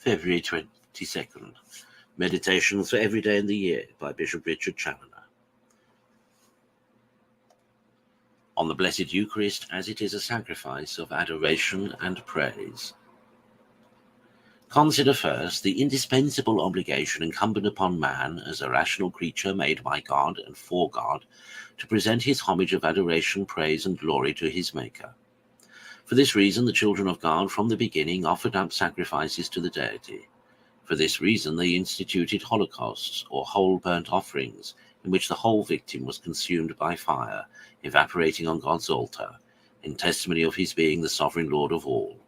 February 22nd. Meditations for every day in the year by Bishop Richard Challoner. On the Blessed Eucharist as it is a sacrifice of adoration and praise. Consider first the indispensable obligation incumbent upon man as a rational creature made by God and for God to present his homage of adoration, praise, and glory to his Maker. For this reason, the children of God from the beginning offered up sacrifices to the deity. For this reason, they instituted holocausts, or whole burnt offerings, in which the whole victim was consumed by fire, evaporating on God's altar, in testimony of his being the sovereign Lord of all.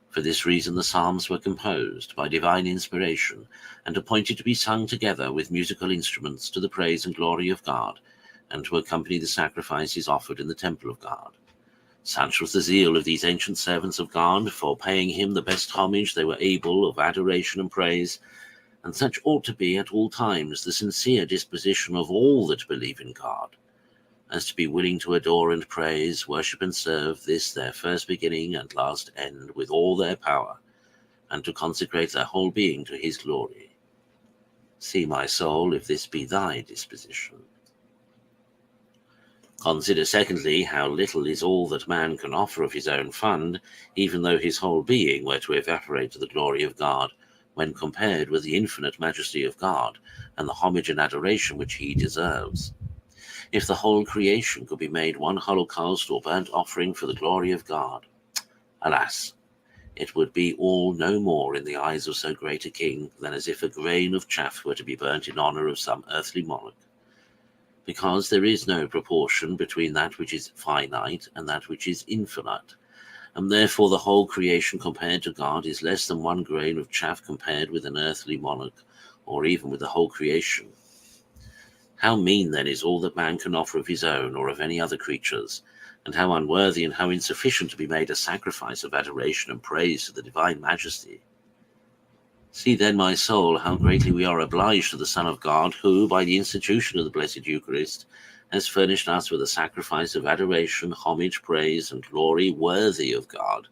For this reason, the Psalms were composed by divine inspiration, and appointed to be sung together with musical instruments to the praise and glory of God, and to accompany the sacrifices offered in the temple of God. Such was the zeal of these ancient servants of God for paying him the best homage they were able of adoration and praise, and such ought to be at all times the sincere disposition of all that believe in God, as to be willing to adore and praise, worship and serve this their first beginning and last end with all their power, and to consecrate their whole being to his glory. See, my soul, if this be thy disposition. Consider, secondly, how little is all that man can offer of his own fund, even though his whole being were to evaporate to the glory of God, when compared with the infinite majesty of God and the homage and adoration which he deserves. If the whole creation could be made one holocaust or burnt offering for the glory of God, alas, it would be all no more in the eyes of so great a king than as if a grain of chaff were to be burnt in honor of some earthly monarch. Because there is no proportion between that which is finite and that which is infinite, and therefore the whole creation compared to God is less than one grain of chaff compared with an earthly monarch, or even with the whole creation. How mean then is all that man can offer of his own or of any other creatures, and how unworthy and how insufficient to be made a sacrifice of adoration and praise to the divine majesty. See then, my soul, how greatly we are obliged to the Son of God, who, by the institution of the Blessed Eucharist, has furnished us with a sacrifice of adoration, homage, praise, and glory worthy of God,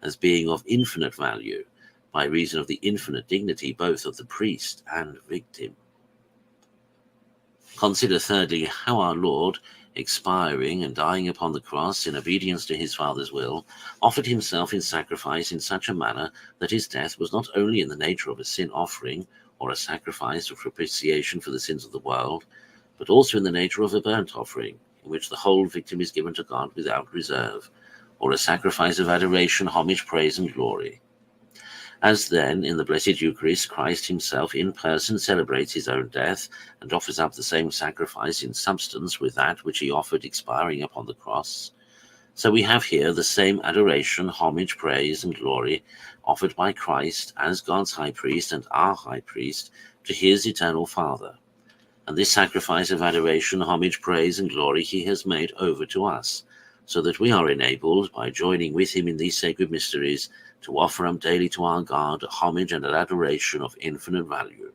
as being of infinite value, by reason of the infinite dignity both of the priest and victim. Consider, thirdly, how our Lord, expiring and dying upon the cross in obedience to his Father's will, offered himself in sacrifice in such a manner that his death was not only in the nature of a sin offering or a sacrifice of propitiation for the sins of the world, but also in the nature of a burnt offering, in which the whole victim is given to God without reserve, or a sacrifice of adoration, homage, praise, and glory. As then, in the Blessed Eucharist, Christ himself in person celebrates his own death and offers up the same sacrifice in substance with that which he offered expiring upon the cross, so we have here the same adoration, homage, praise, and glory offered by Christ as God's high priest and our high priest to his eternal Father. And this sacrifice of adoration, homage, praise, and glory he has made over to us, so that we are enabled, by joining with him in these sacred mysteries, to offer up daily to our God a homage and an adoration of infinite value.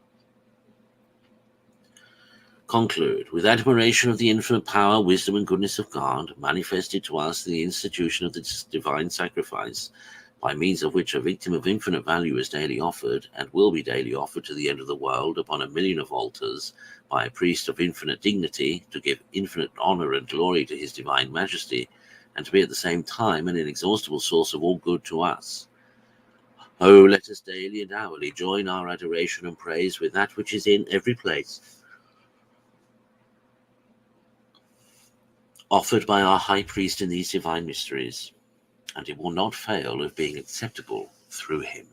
Conclude with admiration of the infinite power, wisdom, and goodness of God, manifested to us in the institution of this divine sacrifice, by means of which a victim of infinite value is daily offered, and will be daily offered to the end of the world upon 1,000,000 of altars, by a priest of infinite dignity, to give infinite honor and glory to his divine majesty, and to be at the same time an inexhaustible source of all good to us. Oh, let us daily and hourly join our adoration and praise with that which is in every place offered by our high priest in these divine mysteries, and it will not fail of being acceptable through him.